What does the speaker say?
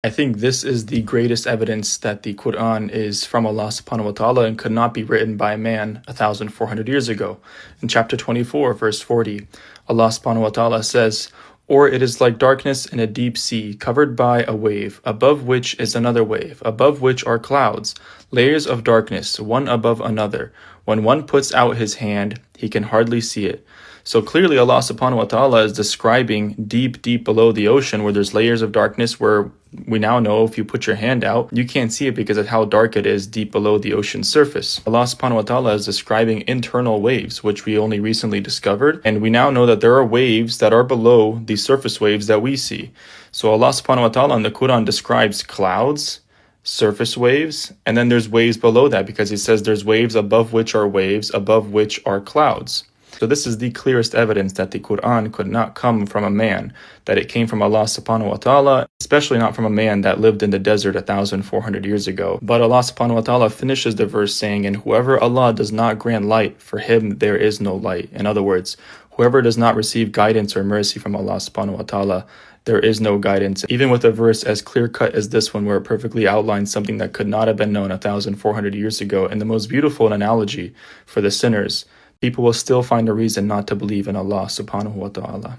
I think this is the greatest evidence that the Quran is from Allah subhanahu wa ta'ala and could not be written by a man 1,400 years ago. In chapter 24, verse 40, Allah subhanahu wa ta'ala says, "Or it is like darkness in a deep sea, covered by a wave, above which is another wave, above which are clouds, layers of darkness, one above another. When one puts out his hand, he can hardly see it." So clearly Allah subhanahu wa ta'ala is describing deep, deep below the ocean where there's layers of darkness where we now know if you put your hand out, you can't see it because of how dark it is deep below the ocean's surface. Allah subhanahu wa ta'ala is describing internal waves, which we only recently discovered. And we now know that there are waves that are below the surface waves that we see. So Allah subhanahu wa ta'ala in the Quran describes clouds, surface waves, and then there's waves below that because he says there's waves above which are waves, above which are clouds. So this is the clearest evidence that the Quran could not come from a man, that it came from Allah subhanahu wa ta'ala, especially not from a man that lived in the desert 1,400 years ago. But Allah subhanahu wa ta'ala finishes the verse saying, "And whoever Allah does not grant light, for him there is no light." In other words, whoever does not receive guidance or mercy from Allah subhanahu wa ta'ala, there is no guidance. Even with a verse as clear-cut as this one, where it perfectly outlines something that could not have been known 1,400 years ago, and the most beautiful analogy for the sinners, people will still find a reason not to believe in Allah subhanahu wa ta'ala.